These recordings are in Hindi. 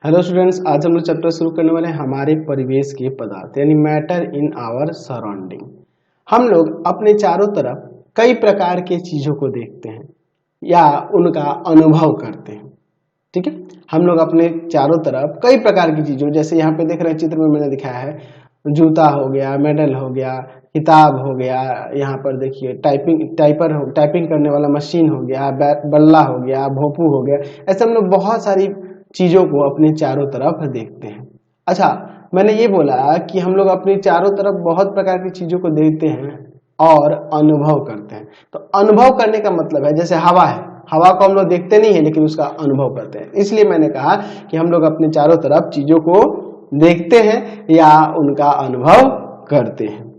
हेलो स्टूडेंट्स, आज हम लोग चैप्टर शुरू करने वाले हैं हमारे परिवेश के पदार्थ यानी मैटर इन आवर सराउंडिंग। हम लोग अपने चारों तरफ कई प्रकार के चीजों को देखते हैं या उनका अनुभव करते हैं। ठीक है, हम लोग अपने चारों तरफ कई प्रकार की चीजों, जैसे यहाँ पे देख रहे हैं चित्र में मैंने दिखाया है, जूता हो गया, मेडल हो गया, किताब हो गया, यहाँ पर देखिए टाइपिंग करने वाला मशीन हो गया, बल्ला हो गया, भोपू हो गया। ऐसे हम लोग बहुत सारी चीजों को अपने चारों तरफ देखते हैं। अच्छा, मैंने ये बोला कि हम लोग अपने चारों तरफ बहुत प्रकार की चीजों को देखते हैं और अनुभव करते हैं। तो अनुभव करने का मतलब है, जैसे हवा है, हवा को हम लोग देखते नहीं है लेकिन उसका अनुभव करते हैं। इसलिए मैंने कहा कि हम लोग अपने चारों तरफ चीजों को देखते हैं या उनका अनुभव करते हैं।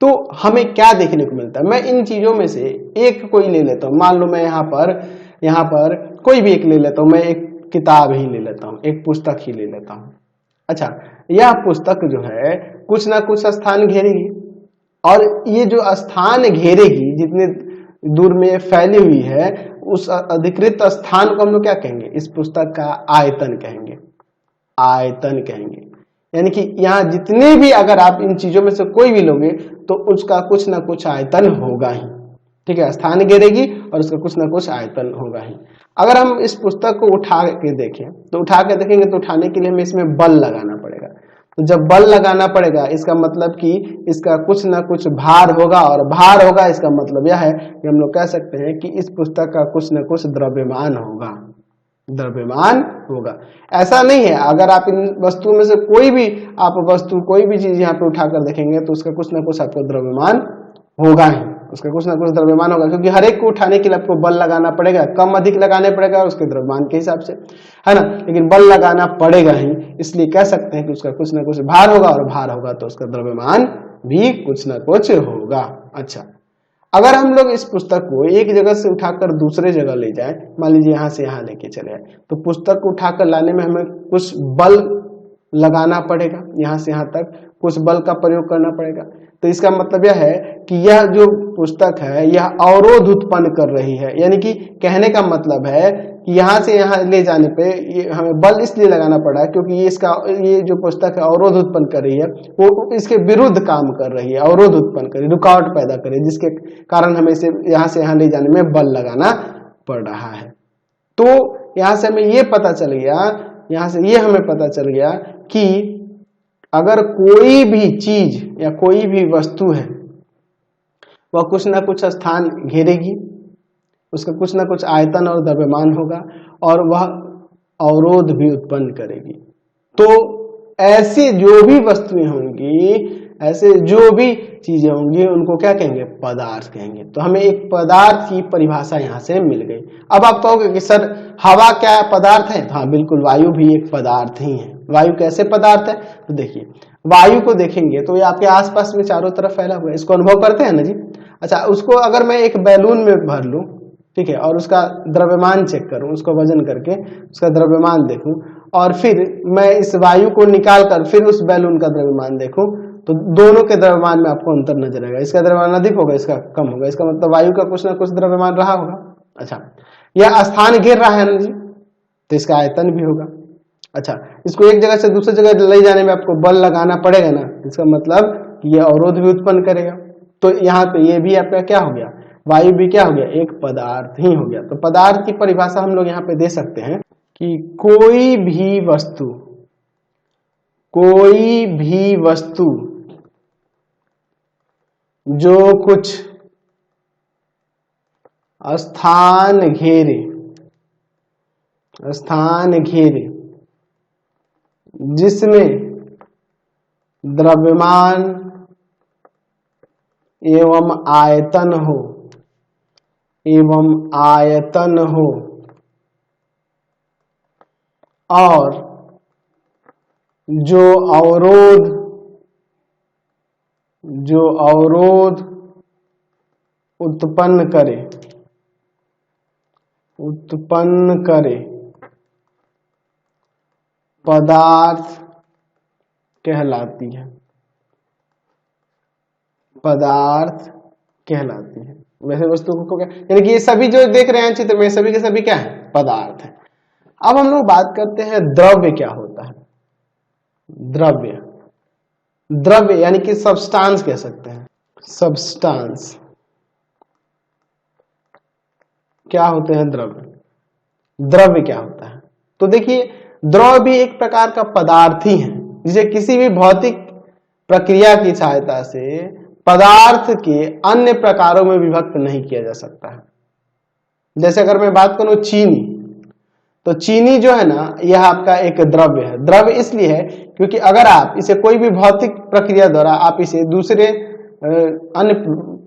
तो हमें क्या देखने को मिलता है? मैं इन चीजों में से एक कोई ले लेता हूं। मान लो मैं यहाँ पर कोई भी एक ले लेता हूं। मैं एक किताब ही ले लेता हूं, एक पुस्तक ही ले लेता हूं। अच्छा, यह पुस्तक जो है कुछ ना कुछ स्थान घेरेगी, और ये जो स्थान घेरेगी, जितने दूर में फैली हुई है, उस अधिकृत स्थान को हम लोग क्या कहेंगे? इस पुस्तक का आयतन कहेंगे। आयतन कहेंगे, यानी कि यहाँ जितने भी, अगर आप इन चीजों में से कोई भी लोगे तो उसका कुछ ना कुछ आयतन होगा ही। ठीक है, स्थान घेरेगी और उसका कुछ ना कुछ आयतन होगा ही। अगर हम इस पुस्तक को उठा के देखें तो उठाने के लिए हमें इसमें बल लगाना पड़ेगा। तो जब बल लगाना पड़ेगा, इसका मतलब कि इसका कुछ ना कुछ भार होगा, और भार होगा इसका मतलब यह है कि हम लोग कह सकते हैं कि इस पुस्तक का कुछ ना कुछ द्रव्यमान होगा। द्रव्यमान होगा। ऐसा नहीं है, अगर आप इन वस्तुओं में से कोई भी चीज यहाँ पे उठाकर देखेंगे तो उसका कुछ ना कुछ आपको द्रव्यमान होगा ही। उसका कुछ ना कुछ द्रव्यमान होगा, क्योंकि हर एक को उठाने के लिए आपको बल लगाना पड़ेगा, कम अधिक लगाने पड़ेगा उसके द्रव्यमान के हिसाब से, है ना। लेकिन बल लगाना पड़ेगा ही, इसलिए कह सकते हैं कि उसका कुछ ना कुछ भार होगा, और भार होगा तो उसका द्रव्यमान भी कुछ ना कुछ होगा। अच्छा, अगर हम लोग इस पुस्तक को एक जगह से उठाकर दूसरे जगह ले जाए, मान लीजिए यहाँ से यहाँ लेके चले आए, तो पुस्तक को उठाकर लाने में हमें कुछ बल लगाना पड़ेगा, यहाँ से यहाँ तक कुछ बल का प्रयोग करना पड़ेगा। तो इसका मतलब यह है कि यह जो पुस्तक है यह अवरोध उत्पन्न कर रही है, यानी कि कहने का मतलब है कि यहाँ से यहाँ ले जाने पे हमें बल इसलिए लगाना पड़ा क्योंकि ये जो पुस्तक है अवरोध उत्पन्न कर रही है, वो इसके विरुद्ध काम कर रही है, अवरोध उत्पन्न कर रही है, रुकावट पैदा कर रही है, जिसके कारण हमें इसे यहाँ से यहाँ ले जाने में बल लगाना पड़ रहा है। तो यहाँ से हमें ये पता चल गया कि अगर कोई भी चीज या कोई भी वस्तु है वह कुछ ना कुछ स्थान घेरेगी, उसका कुछ ना कुछ आयतन और द्रव्यमान होगा, और वह अवरोध भी उत्पन्न करेगी। तो ऐसे जो भी वस्तुएं होंगी, ऐसे जो भी चीजें होंगी, उनको क्या कहेंगे? पदार्थ कहेंगे। तो हमें एक पदार्थ की परिभाषा यहाँ से मिल गई। अब आप कहोगे कि सर हवा क्या पदार्थ है? हाँ बिल्कुल, वायु भी एक पदार्थ ही है। वायु कैसे पदार्थ है? तो देखिए, वायु को देखेंगे तो ये आपके आसपास में चारों तरफ फैला हुआ है, इसको अनुभव करते हैं ना जी। अच्छा, उसको अगर मैं एक बैलून में भर लूं, ठीक है, और उसका द्रव्यमान चेक करूं, उसको वजन करके उसका द्रव्यमान देखूं, और फिर मैं इस वायु को निकाल कर फिर उस बैलून का द्रव्यमान देखूं, तो दोनों के द्रव्यमान में आपको अंतर नजर आएगा। इसका द्रव्यमान अधिक होगा, इसका कम होगा। इसका मतलब वायु का कुछ ना कुछ द्रव्यमान रहा होगा। अच्छा, यह स्थान घेर रहा है ना जी, तो इसका आयतन भी होगा। अच्छा, इसको एक जगह से दूसरी जगह ले जाने में आपको बल लगाना पड़ेगा ना, इसका मतलब कि यह अवरोध भी उत्पन्न करेगा। तो यहाँ पे ये भी आपका क्या हो गया? वायु भी क्या हो गया? एक पदार्थ ही हो गया। तो पदार्थ की परिभाषा हम लोग यहाँ पे दे सकते हैं कि कोई भी वस्तु जो कुछ स्थान घेरे जिसमें द्रव्यमान एवं आयतन हो, और जो अवरोध उत्पन्न करे पदार्थ कहलाती है। वैसे वस्तु को क्या, यानी कि ये सभी जो देख रहे हैं चित्र में, सभी के सभी क्या है? पदार्थ है। अब हम लोग बात करते हैं द्रव्य क्या होता द्रव्य, द्रव्य यानी कि सब्सटेंस कह सकते हैं। सब्सटेंस क्या होते हैं? द्रव्य। द्रव्य क्या होता है? तो देखिए, द्रव भी एक प्रकार का पदार्थ ही है, जिसे किसी भी भौतिक प्रक्रिया की सहायता से पदार्थ के अन्य प्रकारों में विभक्त नहीं किया जा सकता है। जैसे अगर मैं बात करूं चीनी, तो चीनी जो है ना, यह आपका एक द्रव्य है। द्रव्य इसलिए है क्योंकि अगर आप इसे कोई भी भौतिक प्रक्रिया द्वारा आप इसे दूसरे अन्य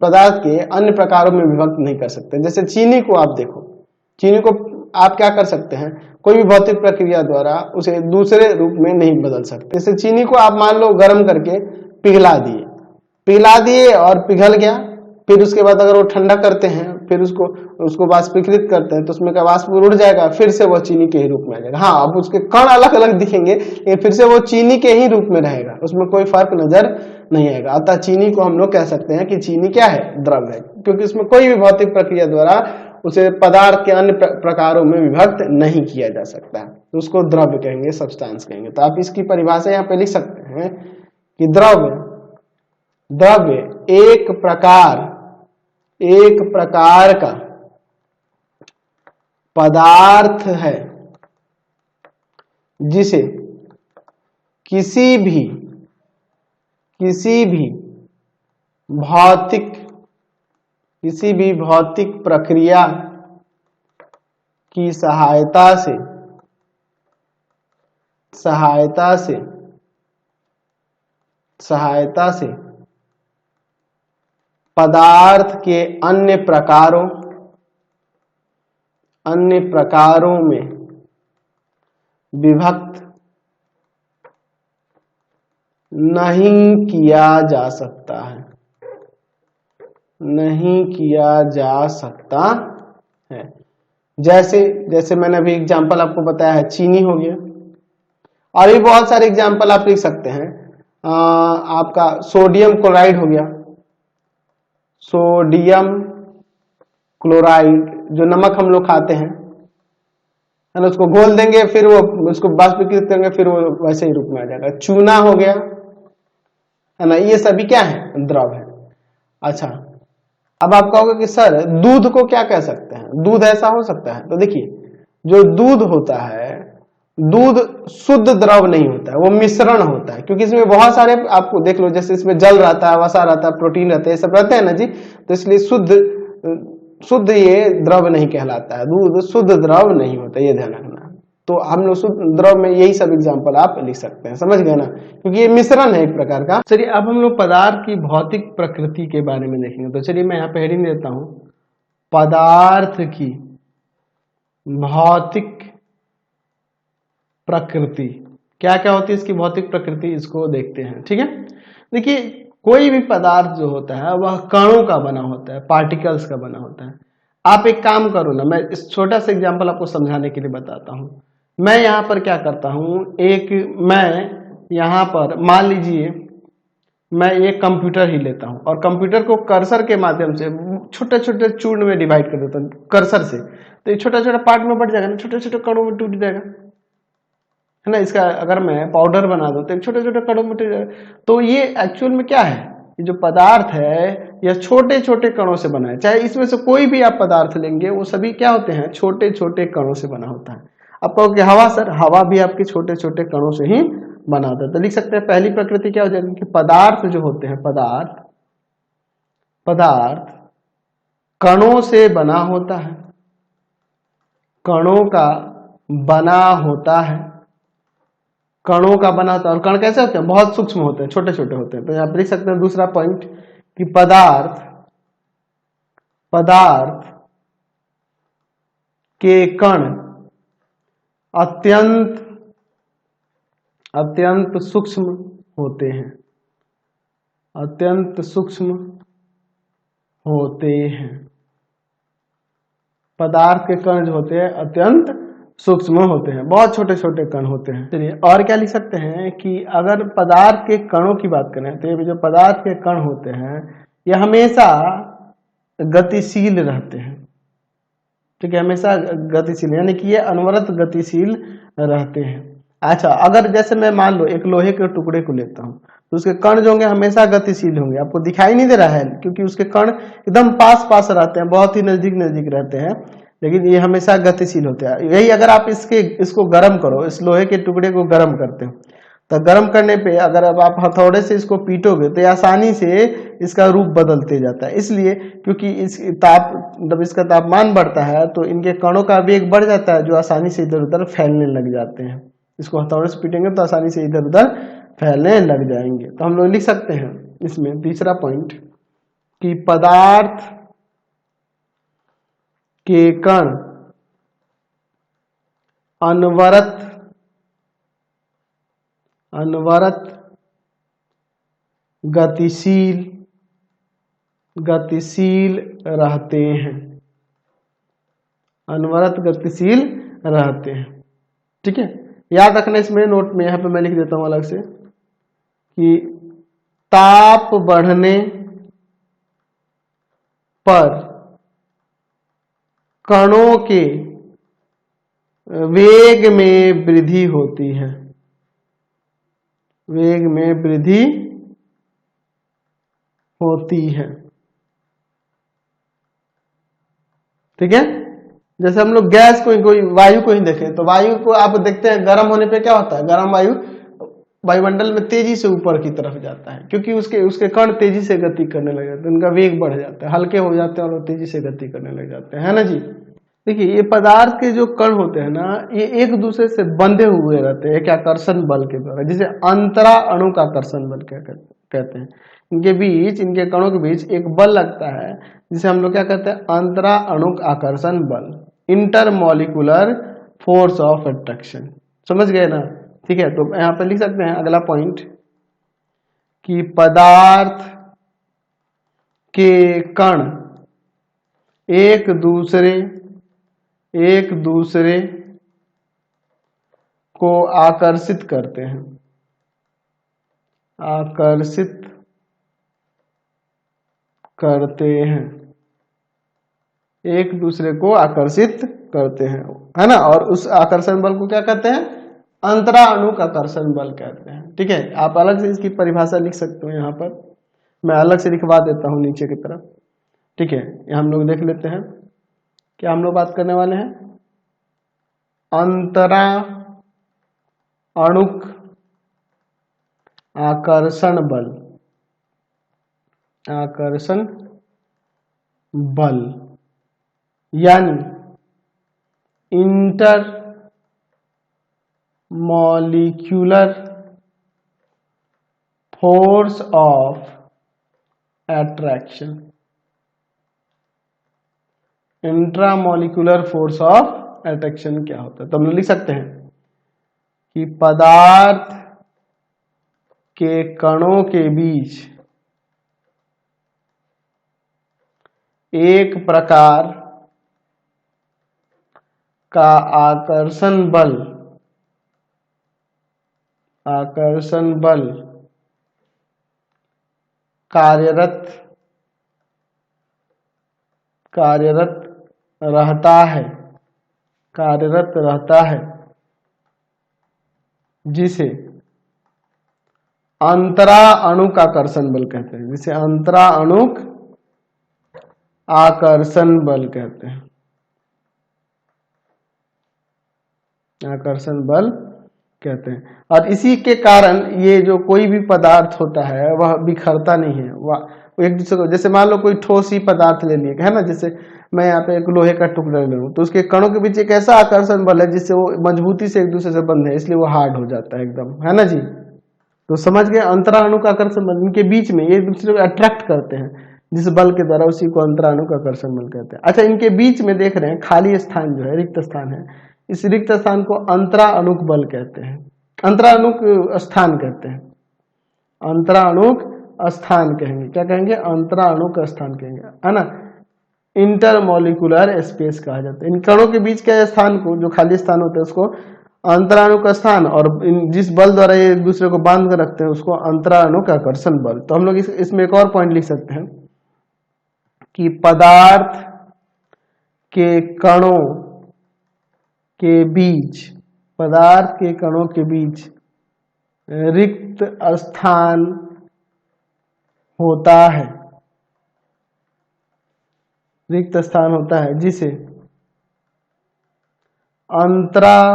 पदार्थ के अन्य प्रकारों में विभक्त नहीं कर सकते। जैसे चीनी को आप देखो, चीनी को आप क्या कर सकते हैं, कोई भी भौतिक प्रक्रिया द्वारा उसे दूसरे रूप में नहीं बदल सकते। जैसे चीनी को आप मान लो गर्म करके पिघला दिए और पिघल गया, फिर उसके बाद अगर वो ठंडा करते हैं, फिर उसको वाष्पीकृत करते हैं, तो उसमें का वाष्प उड़ जाएगा, फिर से वो चीनी के ही रूप में आ जाएगा। हाँ, अब उसके कण अलग अलग दिखेंगे, लेकिन फिर से वो चीनी के ही रूप में रहेगा, उसमें कोई फर्क नजर नहीं आएगा। अतः चीनी को हम लोग कह सकते हैं कि चीनी क्या है? द्रव है, क्योंकि उसमें कोई भी भौतिक प्रक्रिया द्वारा उसे पदार्थ के अन्य प्रकारों में विभक्त नहीं किया जा सकता है, तो उसको द्रव्य कहेंगे, सब्सटेंस कहेंगे। तो आप इसकी परिभाषा यहाँ पे लिख सकते हैं कि द्रव्य एक प्रकार का पदार्थ है जिसे किसी भी भौतिक प्रक्रिया की सहायता से पदार्थ के अन्य प्रकारों में विभक्त नहीं किया जा सकता है। जैसे मैंने अभी एग्जांपल आपको बताया है, चीनी हो गया, और भी बहुत सारे एग्जांपल आप लिख सकते हैं। आपका सोडियम क्लोराइड हो गया, सोडियम क्लोराइड जो नमक हम लोग खाते हैं, है ना, उसको घोल देंगे, फिर वो उसको वाष्पीकृत करेंगे, फिर वो वैसे ही रूप में आ जाएगा। चूना हो गया, है ना, ये सभी क्या है? द्रव है। अच्छा, अब आप कहोगे कि सर दूध को क्या कह सकते हैं? दूध ऐसा हो सकता है? तो देखिए, जो दूध होता है, दूध शुद्ध द्रव नहीं होता है, वो मिश्रण होता है, क्योंकि इसमें बहुत सारे आपको देख लो, जैसे इसमें जल रहता है, वसा रहता है, प्रोटीन रहता है, ये सब रहते हैं ना जी, तो इसलिए शुद्ध ये द्रव नहीं कहलाता है, दूध शुद्ध द्रव नहीं होता, ये ध्यान रखना। तो हम लोग शुद्ध द्रव में यही सब एग्जांपल आप लिख सकते हैं, समझ गए ना, क्योंकि ये मिश्रण है एक प्रकार का। चलिए, अब हम लोग पदार्थ की भौतिक प्रकृति के बारे में देखेंगे। तो चलिए, मैं यहाँ पे हेडिंग देता हूं, पदार्थ की भौतिक प्रकृति। क्या क्या होती है इसकी भौतिक प्रकृति, इसको देखते हैं। ठीक है, देखिए, कोई भी पदार्थ जो होता है वह कणों का बना होता है, पार्टिकल्स का बना होता है। आप एक काम करो ना, मैं इस छोटा सा एग्जांपल आपको समझाने के लिए बताता हूं। मैं यहाँ पर क्या करता हूं, मैं यहाँ पर मान लीजिए मैं एक कंप्यूटर ही लेता हूं, और कंप्यूटर को कर्सर के माध्यम से छोटे छोटे चूर्ण में डिवाइड कर देता हूं कर्सर से, तो ये छोटा छोटा पार्ट में बढ़ जाएगा ना, छोटे छोटे कणों में टूट जाएगा, है ना। इसका अगर मैं पाउडर बना दूं तो छोटे छोटे कणों में टूट जाएगा। तो ये एक्चुअल में क्या है, ये जो पदार्थ है यह छोटे छोटे कणों से बना है। चाहे इसमें से कोई भी आप पदार्थ लेंगे, वो सभी क्या होते हैं, छोटे छोटे कणों से बना होता है। आप कहोगे हवा, सर हवा भी आपके छोटे छोटे कणों से ही बना होता है। तो लिख सकते हैं पहली प्रकृति क्या हो जाएगी कि पदार्थ जो होते हैं, पदार्थ कणों से बना होता है, कणों का बना होता है, कणों का बना होता है। और कण कैसे होते हैं, बहुत सूक्ष्म होते हैं, छोटे छोटे होते हैं। तो यहाँ पर लिख सकते हैं दूसरा पॉइंट कि पदार्थ के कण अत्यंत सूक्ष्म होते हैं, अत्यंत सूक्ष्म होते हैं। पदार्थ के कण जो होते हैं अत्यंत सूक्ष्म होते हैं, बहुत छोटे छोटे कण होते हैं। चलिए, और क्या लिख सकते हैं कि अगर पदार्थ के कणों की बात करें तो ये जो पदार्थ के कण होते हैं ये हमेशा गतिशील रहते हैं। ठीक है, हमेशा गतिशील, यानी कि ये अनवरत गतिशील रहते हैं। अच्छा, अगर जैसे मैं मान लो एक लोहे के टुकड़े को लेता हूँ तो उसके कण जो होंगे हमेशा गतिशील होंगे, आपको दिखाई नहीं दे रहा है क्योंकि उसके कण एकदम पास पास रहते हैं, बहुत ही नजदीक नजदीक रहते हैं, लेकिन ये हमेशा गतिशील होते हैं। यही अगर आप इसको गर्म करो, इस लोहे के टुकड़े को गर्म करते हो तो गर्म करने पे अगर अब आप हथौड़े से इसको पीटोगे तो ये आसानी से इसका रूप बदलते जाता है, इसलिए क्योंकि जब इसका तापमान बढ़ता है तो इनके कणों का वेग बढ़ जाता है जो आसानी से इधर उधर फैलने लग जाते हैं। इसको हथौड़े से पीटेंगे तो आसानी से इधर उधर फैलने लग जाएंगे। तो हम लोग लिख सकते हैं इसमें तीसरा पॉइंट कि पदार्थ के कण अनवरत गतिशील रहते हैं, अनवरत गतिशील रहते हैं। ठीक है, याद रखना इसमें नोट में, यहां पे मैं लिख देता हूं अलग से कि ताप बढ़ने पर कणों के वेग में वृद्धि होती है, वेग में वृद्धि होती है। ठीक है, जैसे हम लोग गैस को कोई वायु को ही देखें तो वायु को आप देखते हैं गर्म होने पे क्या होता है, गर्म वायु वायुमंडल में तेजी से ऊपर की तरफ जाता है क्योंकि उसके कण तेजी से गति करने लग जाते हैं, उनका वेग बढ़ जाता है, हल्के हो जाते हैं और वो तेजी से गति करने लग जाते हैं, है ना जी। देखिए ये पदार्थ के जो कण होते हैं ना, ये एक दूसरे से बंधे हुए रहते हैं एक आकर्षण बल के द्वारा, जिसे अंतरा अणुक आकर्षण बल कहते हैं। इनके कणों के बीच एक बल लगता है जिसे हम लोग क्या कहते हैं, अंतरा अणुक आकर्षण बल, इंटरमॉलिक्यूलर फोर्स ऑफ अट्रैक्शन। समझ गए ना। ठीक है, तो यहाँ पे लिख सकते हैं अगला पॉइंट कि पदार्थ के कण एक दूसरे को आकर्षित करते हैं, एक दूसरे को आकर्षित करते हैं, है ना। और उस आकर्षण बल को क्या कहते हैं, अंतरा अणुक आकर्षण बल कहते हैं। ठीक है, आप अलग से इसकी परिभाषा लिख सकते हो, यहाँ पर मैं अलग से लिखवा देता हूं नीचे की तरफ। ठीक है, यहाँ हम लोग देख लेते हैं क्या हम लोग बात करने वाले हैं, अंतरा अणुक आकर्षण बल यानी inter molecular force of attraction, intramolecular force of attraction क्या होता है। तो हम लोग लिख सकते हैं कि पदार्थ के कणों के बीच एक प्रकार का आकर्षण बल कार्यरत रहता है जिसे अंतरा अणुक आकर्षण बल कहते हैं, जिसे अंतरा अणुक आकर्षण बल कहते हैं, आकर्षण बल कहते हैं। और इसी के कारण ये जो कोई भी पदार्थ होता है वह बिखरता नहीं है, वह एक दूसरे को, जैसे मान लो कोई ठोस ही पदार्थ ले लिए, है ना, जैसे मैं यहाँ पे एक लोहे का टुकड़ा ले लूं तो उसके कणों के बीच एक ऐसा आकर्षण बल है जिससे वो मजबूती से एक दूसरे से बंधे, इसलिए वो हार्ड हो जाता है एकदम, है ना जी। तो समझ गए, अंतरा अणुक आकर्षण बल, इनके बीच में ये एक दूसरे को अट्रैक्ट करते हैं जिस बल के द्वारा, उसी को अंतरा अणुक आकर्षण बल कहते हैं। अच्छा, इनके बीच में देख रहे हैं खाली स्थान जो है, रिक्त स्थान है, इस रिक्त स्थान को अंतरा अणुक बल कहते हैं, अंतरा अणुक स्थान कहते हैं, अंतरा अणुक स्थान कहेंगे, क्या कहेंगे, अंतरा अणुक स्थान कहेंगे, है ना। इंटरमॉलिक्यूलर स्पेस कहा जाता है इन कणों के बीच के स्थान को, जो खाली स्थान होता है उसको अंतराणुक स्थान, और जिस बल द्वारा ये एक दूसरे को बांध कर रखते हैं उसको अंतराणुक आकर्षण बल। तो हम लोग इसमें एक और पॉइंट लिख सकते हैं कि पदार्थ के कणों के बीच पदार्थ के कणों के बीच रिक्त स्थान होता है, रिक्त स्थान होता है जिसे अंतरा,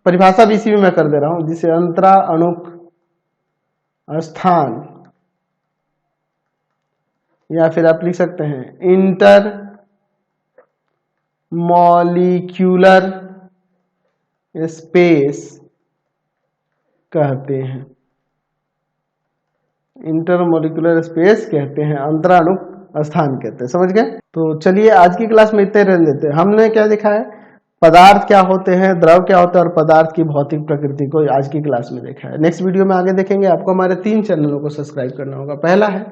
परिभाषा भी इसी में मैं कर दे रहा हूं, जिसे अंतरा अणुक स्थान, या फिर आप लिख सकते हैं इंटर मॉलिक्यूलर स्पेस कहते हैं, इंटरमोलिकुलर स्पेस कहते हैं, अंतराणुक स्थान कहते हैं। समझ गए? तो चलिए आज की क्लास में इतने रहने देते हैं। हमने क्या देखा है, पदार्थ क्या होते हैं, द्रव क्या होता है और पदार्थ की भौतिक प्रकृति को आज की क्लास में देखा है। नेक्स्ट वीडियो में आगे देखेंगे। आपको हमारे 3 चैनलों को सब्सक्राइब करना होगा। पहला है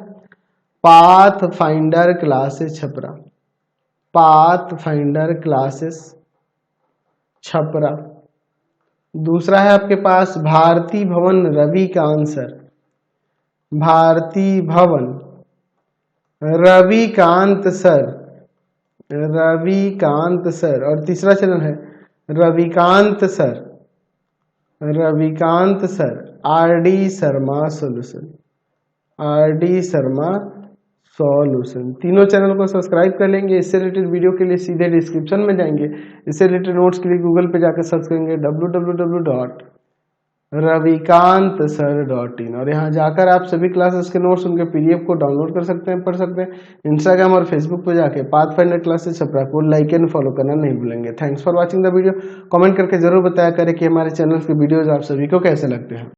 path finder classes Chhapra, path finder classes Chhapra. दूसरा है आपके पास भारती भवन रविकांत सर, भारती भवन रविकांत सर, रविकांत सर। और तीसरा चैनल है Ravikant sir, Ravikant sir RD Sharma solution, RD Sharma solution. तीनों चैनल को सब्सक्राइब कर लेंगे। इससे रिलेटेड वीडियो के लिए सीधे डिस्क्रिप्शन में जाएंगे, इससे रिलेटेड नोट्स के लिए गूगल पे जाकर सर्च करेंगे www.ravikantsir.in और यहाँ जाकर आप सभी क्लासेस के नोट्स, उनके पीडीएफ को डाउनलोड कर सकते हैं, पढ़ सकते हैं। इंस्टाग्राम और फेसबुक पे जाके पाथफाइंडर क्लासेस छपरा को लाइक एंड फॉलो करना नहीं भूलेंगे। Thanks for watching the video. Comment करके जरूर बताया करें कि हमारे चैनल के वीडियोज आप सभी को कैसे लगते हैं।